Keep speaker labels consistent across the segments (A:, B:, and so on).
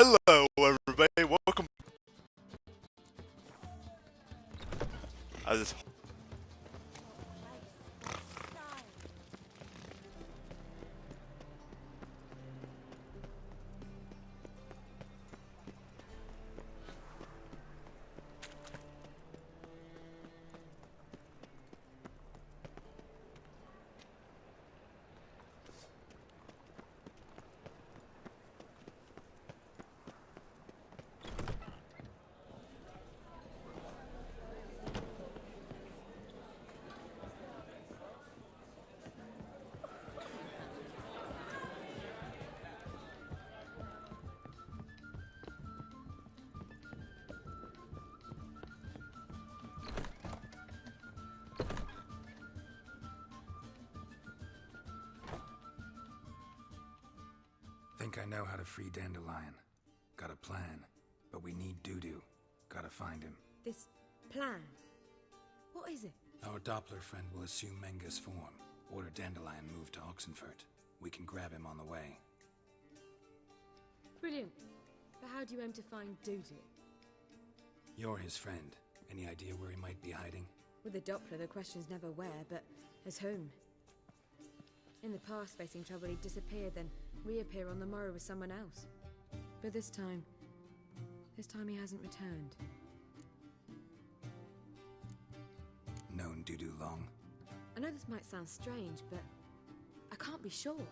A: Hello, everybody. Welcome. I just
B: think I know how to free Dandelion. Got a plan, but we need Dudu. Gotta find him.
C: This plan? What is it?
B: Our Doppler friend will assume Menga's form. Order Dandelion moved to Oxenfurt. We can grab him on the way.
C: Brilliant. But how do you aim to find Dudu?
B: You're his friend. Any idea where he might be hiding?
C: With the Doppler, the question's never where, but as whom. In the past, facing trouble, he'd disappear, then reappear on the morrow with someone else. But this time he hasn't returned.
B: Known Dudu long?
C: I know this might sound strange, but I can't be sure.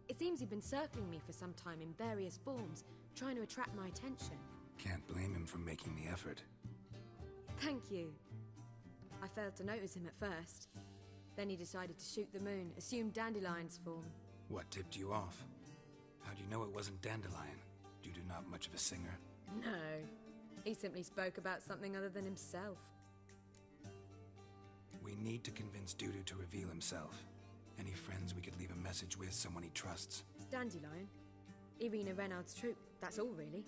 C: It seems he'd been circling me for some time in various forms, trying to attract my attention.
B: Can't blame him for making the effort.
C: Thank you. I failed to notice him at first. Then he decided to shoot the moon, assumed Dandelion's form.
B: What tipped you off? How'd you know it wasn't Dandelion? Dudu not much of a singer?
C: No. He simply spoke about something other than himself.
B: We need to convince Dudu to reveal himself. Any friends we could leave a message with, someone he trusts?
C: Dandelion? Irina Renard's troupe, that's all really.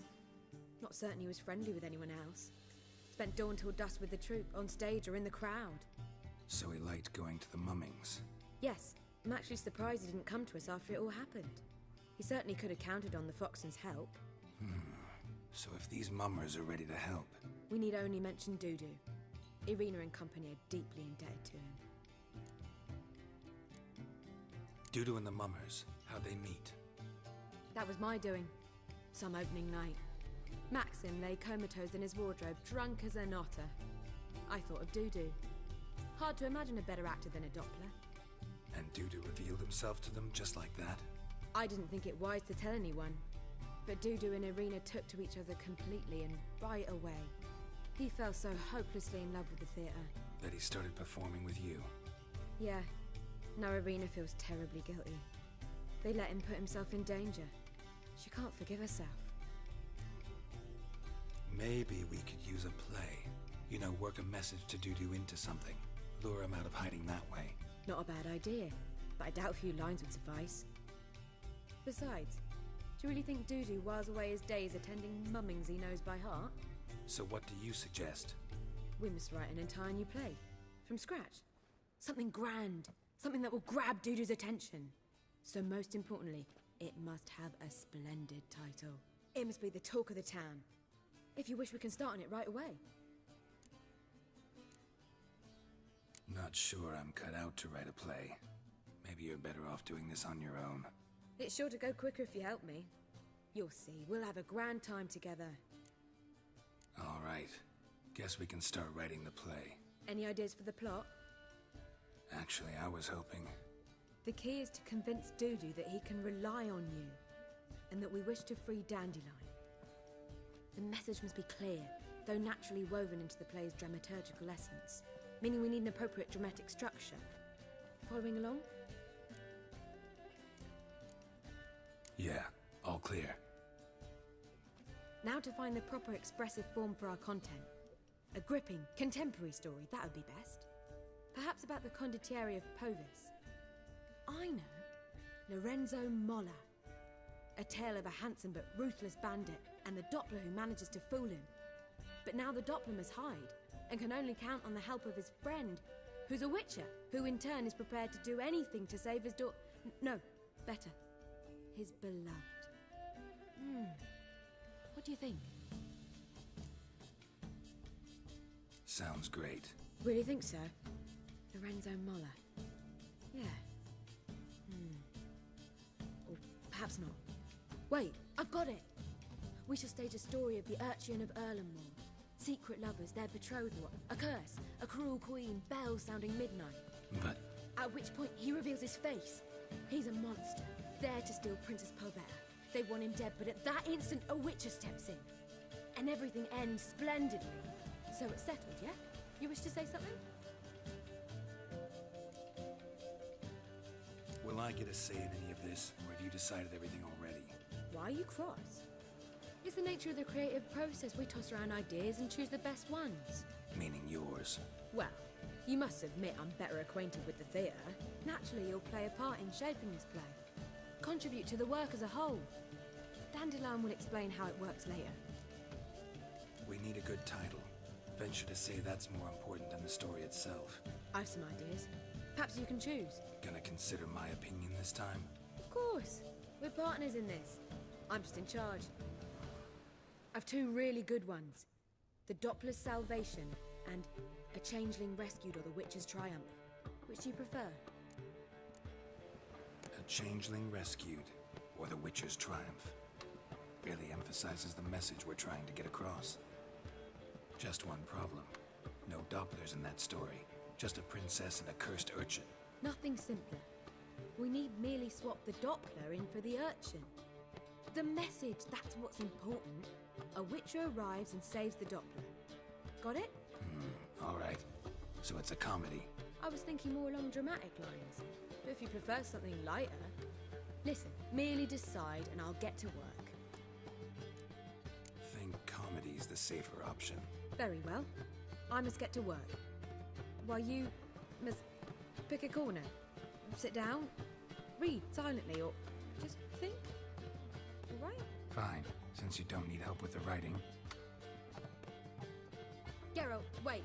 C: Not certain he was friendly with anyone else. Spent dawn till dusk with the troupe, on stage or in the crowd.
B: So he liked going to the mummings.
C: Yes, I'm actually surprised he didn't come to us after it all happened. He certainly could have counted on the Foxen's help.
B: So if these mummers are ready to help...
C: We need only mention Dudu. Irina and company are deeply indebted to him.
B: Dudu and the mummers, how'd they meet?
C: That was my doing. Some opening night. Maxim lay comatose in his wardrobe, drunk as an otter. I thought of Dudu. Hard to imagine a better actor than a Doppler.
B: And Dudu revealed himself to them just like that?
C: I didn't think it wise to tell anyone. But Dudu and Irina took to each other completely and right away. He fell so hopelessly in love with the theatre.
B: That he started performing with you?
C: Yeah. Now Irina feels terribly guilty. They let him put himself in danger. She can't forgive herself.
B: Maybe we could use a play. You know, work a message to Dudu into something. Lure him out of hiding that way.
C: Not a bad idea, but I doubt a few lines would suffice. Besides, do you really think Dudu whiles away his days attending mummings he knows by heart?
B: So what do you suggest?
C: We must write an entire new play. From scratch. Something grand. Something that will grab Dudu's attention. So most importantly, it must have a splendid title. It must be the talk of the town. If you wish, we can start on it right away.
B: Not sure I'm cut out to write a play. Maybe you're better off doing this on your own.
C: It's sure to go quicker if you help me. You'll see, we'll have a grand time together.
B: All right. Guess we can start writing the play.
C: Any ideas for the plot?
B: Actually, I was hoping...
C: The key is to convince Dudu that he can rely on you, and that we wish to free Dandelion. The message must be clear, though naturally woven into the play's dramaturgical essence, meaning we need an appropriate dramatic structure. Following along?
B: Yeah, all clear.
C: Now to find the proper expressive form for our content. A gripping, contemporary story, that would be best. Perhaps about the condottieri of Povis. I know. Lorenzo Molla. A tale of a handsome but ruthless bandit and the Doppler who manages to fool him. But now the Doppler must hide and can only count on the help of his friend, who's a witcher, who in turn is prepared to do anything to save his No, better. His beloved. What do you think?
B: Sounds great.
C: Really think so? Lorenzo Molla. Yeah. Or perhaps not. Wait, I've got it! We shall stage a story of the Urchin of Erlenmore. Secret lovers, their betrothal, a curse, a cruel queen, bells sounding midnight.
B: But
C: At which point he reveals his face. He's a monster, there to steal Princess Povera. They want him dead, but at that instant a Witcher steps in. And everything ends splendidly. So it's settled, yeah? You wish to say something?
B: will I get a say in any of this, or have you decided everything already?
C: Why are you cross? It's the nature of the creative process. We toss around ideas and choose the best ones.
B: Meaning yours.
C: Well, you must admit I'm better acquainted with the theatre. Naturally, you'll play a part in shaping this play. Contribute to the work as a whole. Dandelion will explain how it works later.
B: We need a good title. Venture to say that's more important than the story itself.
C: I've some ideas. Perhaps you can choose.
B: Gonna consider my opinion this time?
C: Of course. We're partners in this. I'm just in charge. I've two really good ones. The Doppler's Salvation and A Changeling Rescued or The Witcher's Triumph. Which do you prefer?
B: A Changeling Rescued, or The Witcher's Triumph. Really emphasizes the message we're trying to get across. Just one problem. No Dopplers in that story. Just a princess and a cursed urchin.
C: Nothing simpler. We need merely swap the Doppler in for the urchin. The message, that's what's important. A Witcher arrives and saves the Doppler. Got it?
B: All right. So it's a comedy.
C: I was thinking more along dramatic lines. But if you prefer something lighter... Listen, merely decide and I'll get to work.
B: Think comedy's the safer option.
C: Very well. I must get to work. While you must pick a corner. Sit down, read silently, or just think. All right?
B: Fine, since you don't need help with the writing.
C: Geralt, wait.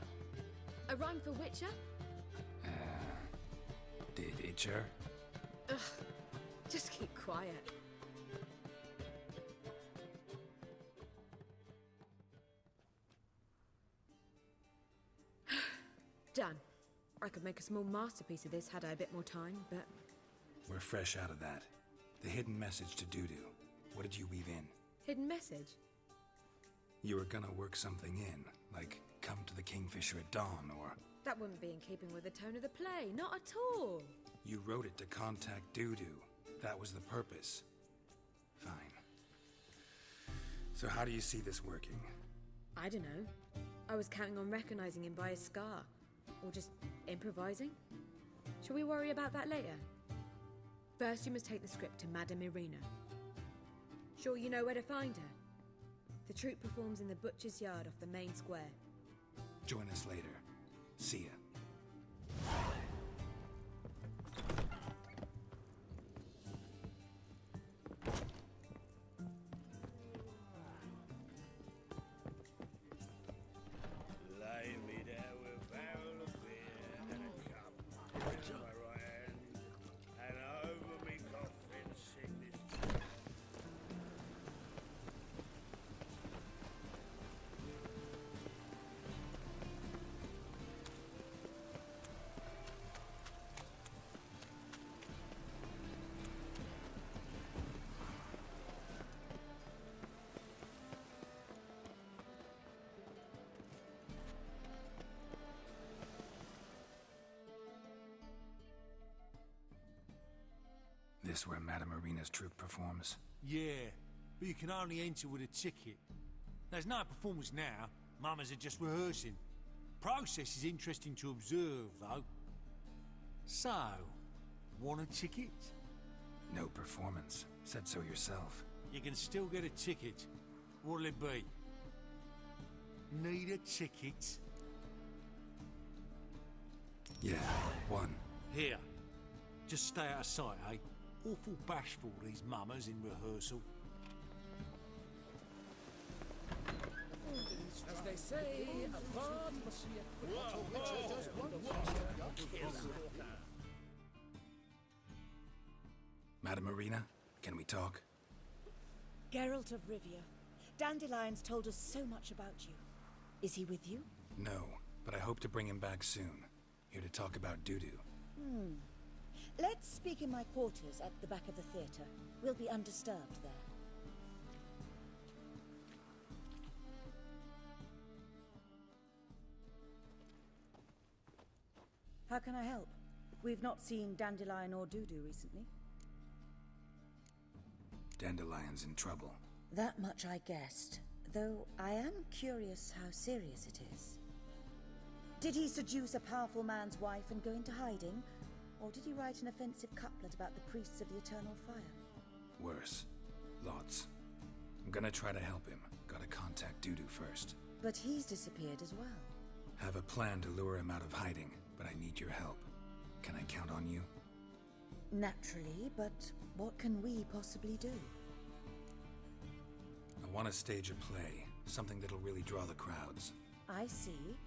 C: A rhyme for Witcher?
B: Did Itcher?
C: Ugh. Just keep quiet. Done. I could make a small masterpiece of this had I a bit more time, but...
B: We're fresh out of that. The hidden message to Dudu. What did you weave in?
C: Hidden message?
B: You were gonna work something in, like come to the Kingfisher at dawn, or...
C: That wouldn't be in keeping with the tone of the play, not at all.
B: You wrote it to contact Dudu. That was the purpose. Fine. So how do you see this working?
C: I don't know. I was counting on recognizing him by his scar. Or just improvising? Shall we worry about that later? First, you must take the script to Madame Irina. Sure you know where to find her? The troupe performs in the Butcher's Yard off the main square.
B: Join us later. See ya.
D: Lay me there with a barrel of beer and a cup in my right hand, and over me coffin sing this.
B: This where Madame Irina's troupe performs?
E: Yeah, but you can only enter with a ticket. There's no performance now. Mamas are just rehearsing. Process is interesting to observe, though. So, want a ticket?
B: No performance. Said so yourself.
E: You can still get a ticket. What'll it be? Need a ticket?
B: Yeah, one.
E: Here. Just stay out of sight, eh? Awful bashful, these mamas in rehearsal.
F: As they say, apart must
B: Madame Irina, can we talk?
G: Geralt of Rivia, Dandelion's told us so much about you. Is he with you?
B: No, but I hope to bring him back soon. Here to talk about Dudu.
G: Let's speak in my quarters at the back of the theater. We'll be undisturbed there. How can I help? We've not seen Dandelion or Dudu recently.
B: Dandelion's in trouble.
G: That much I guessed, though I am curious how serious it is. Did he seduce a powerful man's wife and go into hiding? Or did he write an offensive couplet about the priests of the Eternal Fire?
B: Worse. Lots. I'm gonna try to help him. Gotta contact Dudu first.
G: But he's disappeared as well.
B: Have a plan to lure him out of hiding, but I need your help. Can I count on you?
G: Naturally, but what can we possibly do?
B: I want to stage a play. Something that'll really draw the crowds.
G: I see.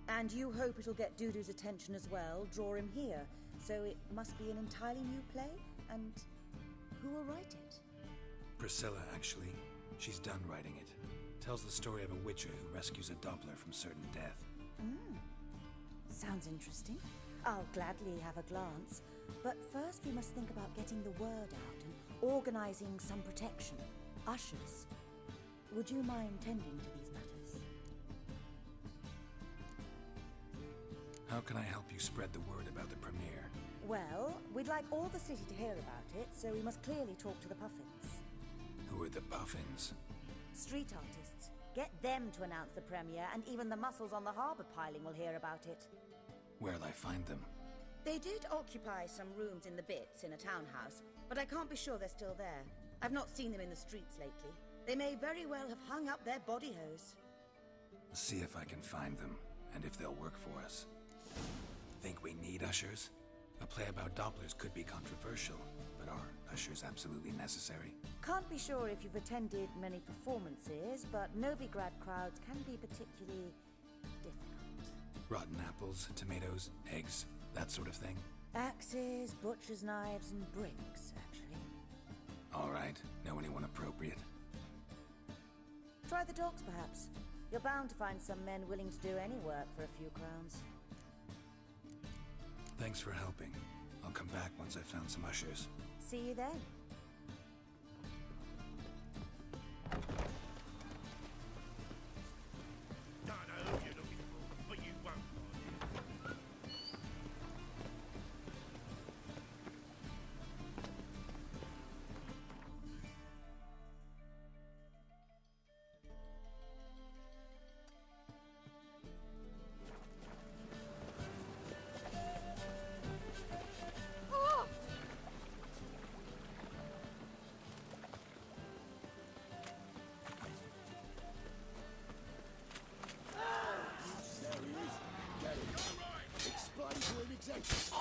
G: And you hope it'll get Dudu's attention as well, draw him here. So it must be an entirely new play? And who will write it?
B: Priscilla, actually. She's done writing it. Tells the story of a witcher who rescues a Doppler from certain death.
G: Sounds interesting. I'll gladly have a glance. But first we must think about getting the word out and organizing some protection. Ushers. Would you mind tending to these matters?
B: How can I help you spread the word about the premiere?
G: Well, we'd like all the city to hear about it, so we must clearly talk to the Puffins.
B: Who are the Puffins?
G: Street artists. Get them to announce the premiere, and even the muscles on the harbor piling will hear about it.
B: Where'll I find them?
G: They did occupy some rooms in the Bits in a townhouse, but I can't be sure they're still there. I've not seen them in the streets lately. They may very well have hung up their body hose.
B: See if I can find them, and if they'll work for us. Think we need ushers? A play about Dopplers could be controversial, but are ushers absolutely necessary?
G: Can't be sure if you've attended many performances, but Novigrad crowds can be particularly difficult.
B: Rotten apples, tomatoes, eggs, that sort of thing?
G: Axes, butcher's knives, and bricks, actually.
B: All right. Know anyone appropriate?
G: Try the dogs, perhaps. You're bound to find some men willing to do any work for a few crowns.
B: Thanks for helping. I'll come back once I've found some ushers.
G: See you then.
D: Don't know who you're looking for, but you won't find it.
F: Explain to him exactly.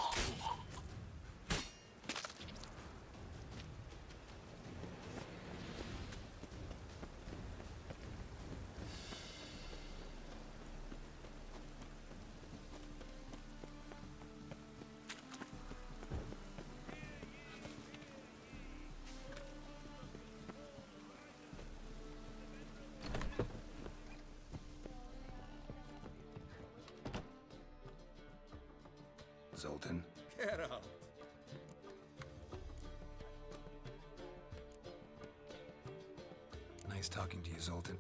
B: Zoltan?
F: Get up.
B: Nice talking to you, Zoltan.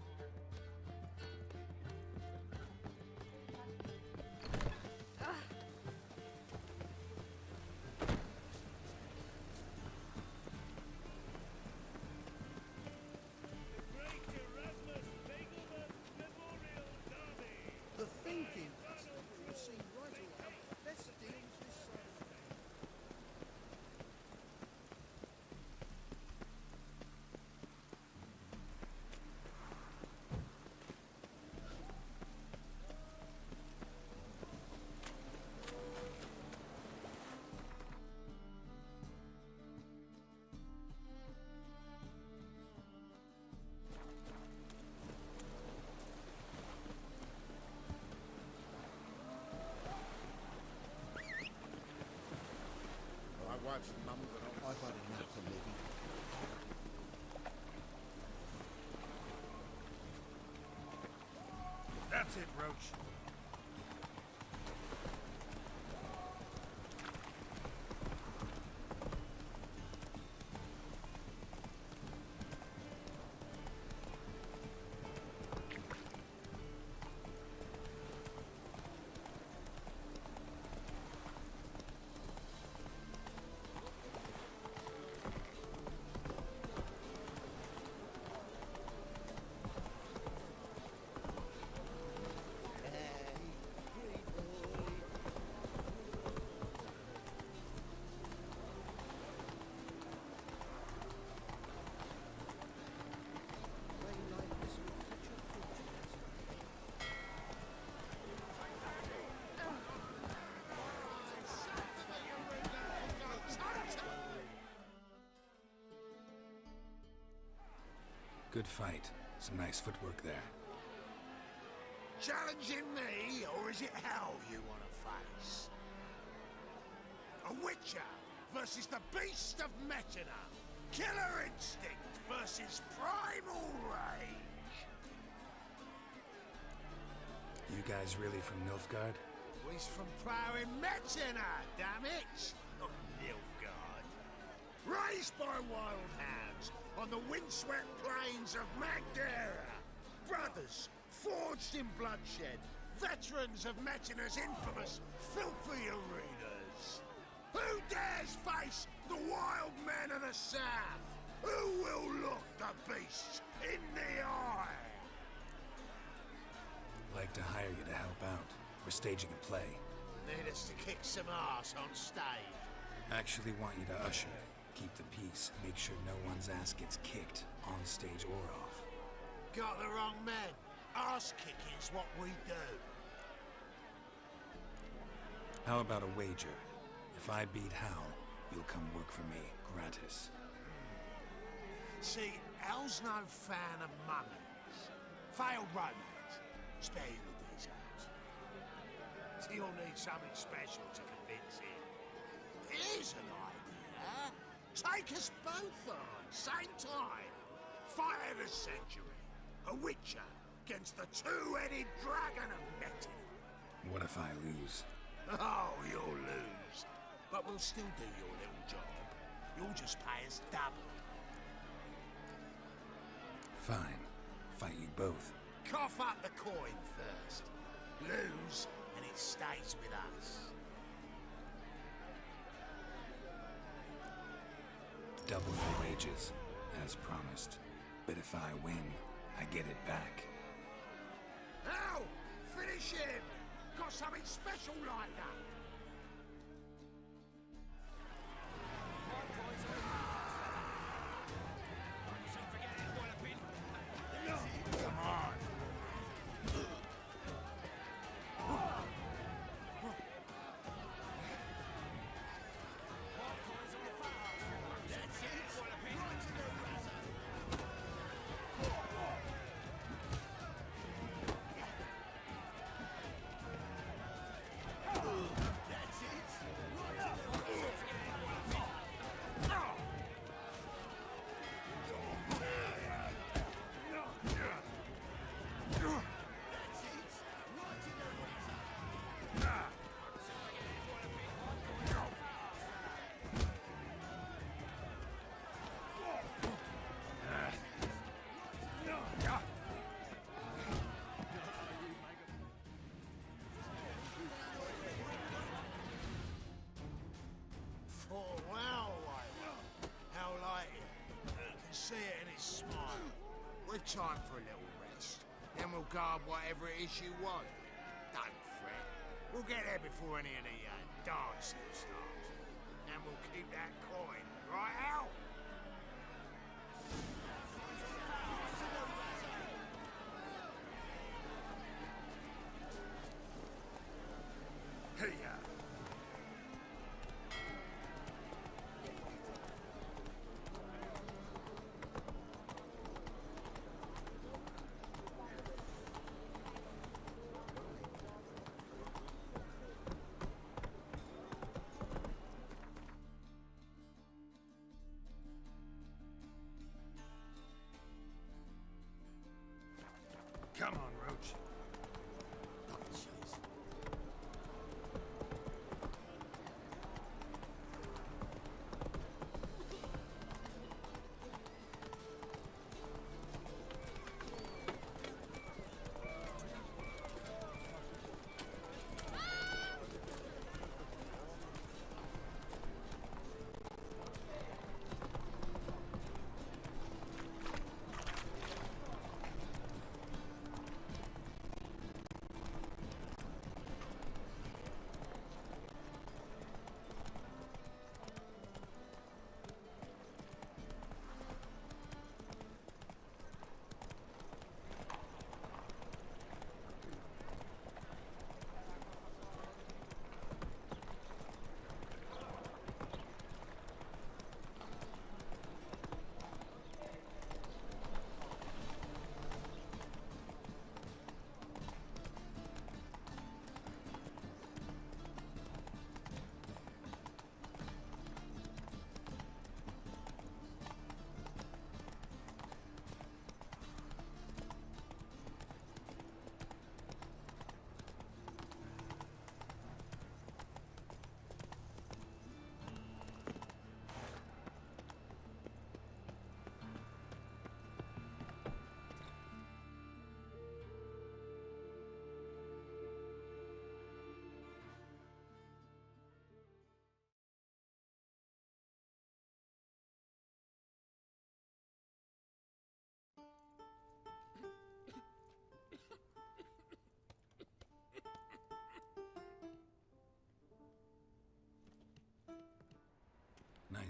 D: Great Erasmus Begelman Memorial Derby.
F: The thinking festival will see right away. Let's deal with this side of things. My wife's mum's an I've had enough of living.
D: That's it, Roach.
B: Good fight. Some nice footwork there.
D: Challenging me, or is it hell you want to face? A Witcher versus the Beast of Metina. Killer instinct versus primal rage.
B: You guys really from Nilfgaard?
D: He's from ploughing Metina, damn it! Not Nilfgaard. Raised by wild hounds on the windswept plains of Magdera. Brothers, forged in bloodshed. Veterans of Metina's infamous filthy arenas. Who dares face the wild men of the south? Who will look the beasts in the eye?
B: Like to hire you to help out. We're staging a play.
D: Need us to kick some ass on stage.
B: Actually want you to usher. Keep the peace. Make sure no one's ass gets kicked, on stage or off.
D: Got the wrong men. Ass kicking's what we do.
B: How about a wager? If I beat Hal, you'll come work for me, gratis.
D: See, Al's no fan of mummies. Failed romance. Spare you the details. You'll need something special to convince him. Here's an idea. Take us both on, same time. Fight of the century. A Witcher against the two-headed dragon of Metina.
B: What if I lose?
D: Oh, you'll lose. But we'll still do your little job. You'll just pay us double.
B: Fine. Fight you both.
D: Cough up the coin first. Lose, and it stays with us.
B: Double your wages, as promised. But if I win, I get it back.
D: Ow! Finish him! Got something special like that! Come on! See it in his smile. We've time for a little rest. Then we'll guard whatever it is you want. Don't fret. We'll get there before any of the dancing starts. And we'll keep that coin, right out? Here. Come on, Roach.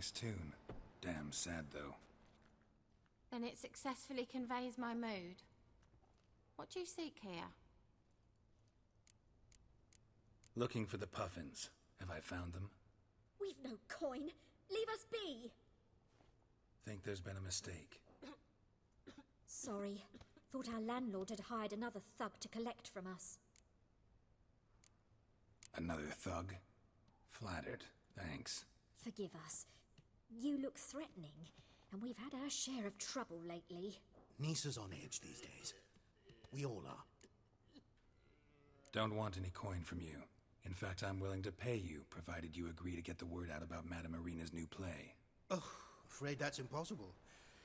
B: Nice tune. Damn sad, though.
H: Then it successfully conveys my mood. What do you seek here?
B: Looking for the Puffins. Have I found them?
I: We've no coin. Leave us be.
B: Think there's been a mistake.
I: Sorry. Thought our landlord had hired another thug to collect from us.
B: Another thug? Flattered. Thanks.
I: Forgive us. You look threatening, and we've had our share of trouble lately.
F: Nisa's on edge these days. We all are.
B: Don't want any coin from you. In fact, I'm willing to pay you, provided you agree to get the word out about Madame Irina's new play.
F: Oh, afraid that's impossible.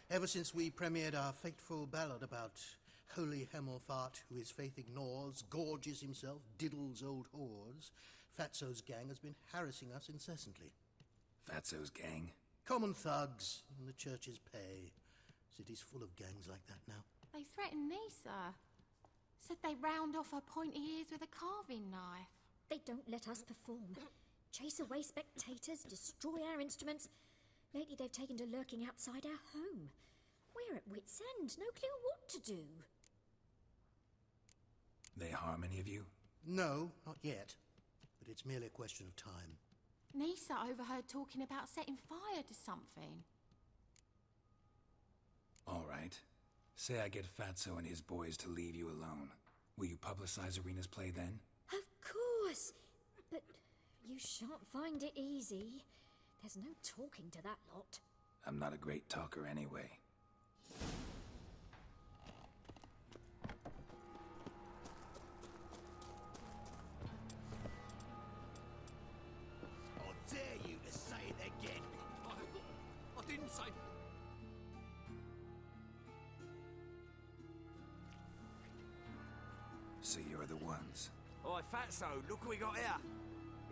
F: Ever since we premiered our fateful ballad about Holy Hemelfart, who his faith ignores, gorges himself, diddles old whores, Fatso's gang has been harassing us incessantly.
B: Fatso's gang?
F: Common thugs in the church's pay. City's full of gangs like that now.
H: They threatened Nisa. Said they round off her pointy ears with a carving knife.
I: They don't let us perform. Chase away spectators, destroy our instruments. Lately they've taken to lurking outside our home. We're at wit's end, no clue what to do.
B: They harm any of you?
F: No, not yet. But it's merely a question of time.
H: Nisa overheard talking about setting fire to something.
B: All right. Say I get Fatso and his boys to leave you alone. Will you publicize Irina's play then?
I: Of course! But you shan't find it easy. There's no talking to that lot.
B: I'm not a great talker anyway.
D: I dare you to say it again.
E: I didn't say...
B: So you're the ones.
J: Oi, Fatso, look what we got here.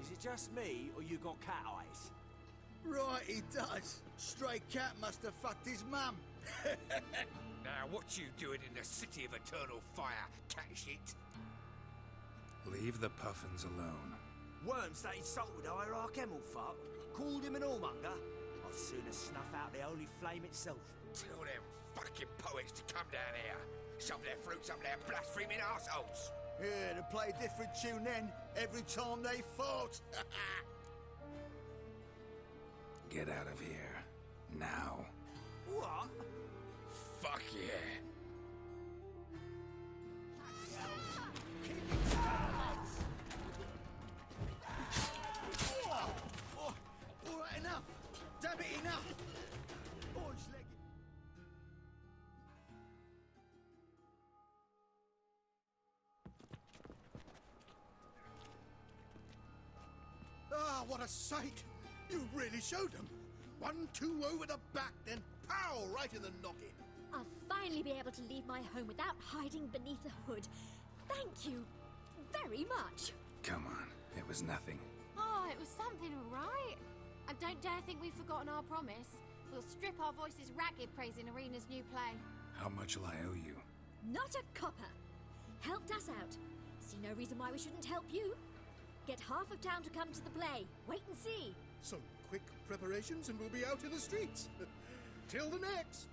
J: Is it just me, or you got cat eyes?
D: Right, he does. Stray cat must have fucked his mum.
J: Now, what you doing in the city of eternal fire, cat shit?
B: Leave the Puffins alone.
J: Worms that insulted Hierarch Hemelfart, called him an whoremonger. I'd sooner snuff out the holy flame itself. Tell them fucking poets to come down here. Shove their fruits up their blaspheming arseholes.
D: Yeah, to play a different tune then, every time they fought.
B: Get out of here. Now.
J: What? Fuck yeah.
D: All right, enough. Damn it, enough. Orange-legged.
F: Ah, what a sight! You really showed them. 1-2 over the back, then pow, right in the noggin.
I: I'll finally be able to leave my home without hiding beneath a hood. Thank you very much.
B: Come on. It was nothing.
H: Oh, it was something, all right. And don't dare think we've forgotten our promise. We'll strip our voices ragged praising Irina's new play.
B: How much will I owe you?
I: Not a copper. Helped us out. See no reason why we shouldn't help you. Get half of town to come to the play. Wait and see.
F: Some quick preparations and we'll be out in the streets. Till the next.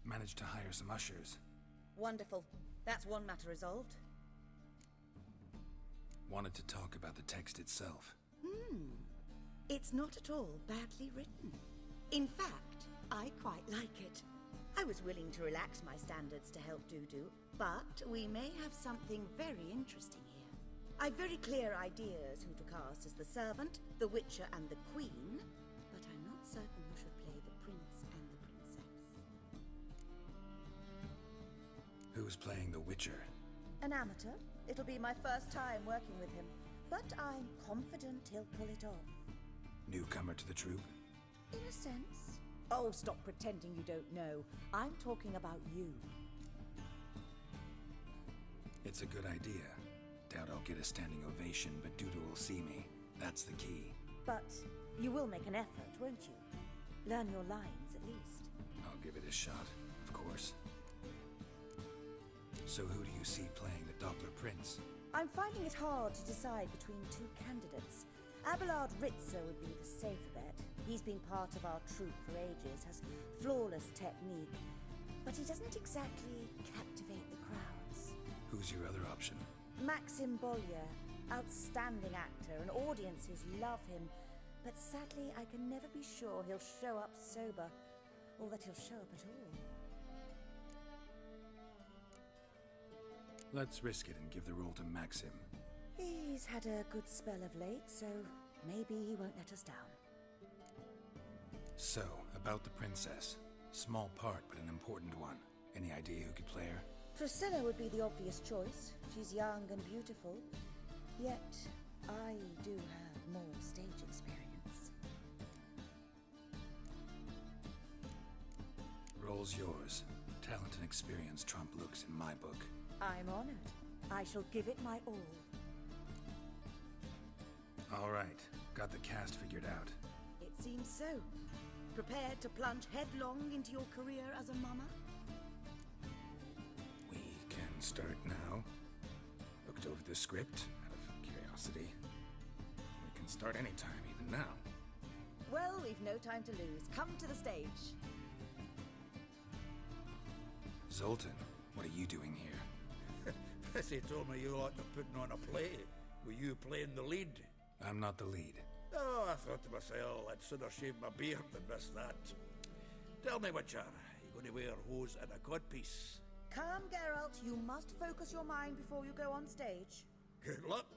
B: Managed to hire some ushers.
G: Wonderful. That's one matter resolved.
B: Wanted to talk about the text itself.
G: It's not at all badly written. In fact, I quite like it. I was willing to relax my standards to help Dudu, but we may have something very interesting here. I've very clear ideas who to cast as the servant, the Witcher, and the Queen, but I'm not certain who should play the Prince and the Princess.
B: Who's playing the Witcher?
G: An amateur. It'll be my first time working with him, but I'm confident he'll pull it off.
B: Newcomer to the troupe?
G: In a sense. Oh, stop pretending you don't know. I'm talking about you.
B: It's a good idea. Doubt I'll get a standing ovation, but Dudu will see me. That's the key.
G: But you will make an effort, won't you? Learn your lines, at least.
B: I'll give it a shot, of course. So who do you see playing the Doppler Prince?
G: I'm finding it hard to decide between two candidates. Abelard Ritzer would be the safer bet. He's been part of our troupe for ages, has flawless technique, but he doesn't exactly captivate the crowds.
B: Who's your other option?
G: Maxim Bollier, outstanding actor, and audiences love him, but sadly I can never be sure he'll show up sober, or that he'll show up at all.
B: Let's risk it and give the role to Maxim.
G: He's had a good spell of late, so maybe he won't let us down.
B: So, about the princess. Small part, but an important one. Any idea who could play her?
G: Priscilla would be the obvious choice. She's young and beautiful. Yet, I do have more stage experience.
B: Role's yours. Talent and experience trump looks in my book.
G: I'm honored. I shall give it my all.
B: All right, got the cast figured out.
G: It seems so. Prepared to plunge headlong into your career as a mama?
B: We can start now. Looked over the script out of curiosity. We can start anytime, even now.
G: Well, we've no time to lose. Come to the stage.
B: Zoltan, what are you doing here?
J: They told me you ought to putting on a play. Were you playing the lead?
B: I'm not the lead.
J: Oh, I thought to myself, I'd sooner shave my beard than miss that. Tell me, Witcher, you going to wear hose and a codpiece?
G: Calm, Geralt. You must focus your mind before you go on stage.
J: Good luck.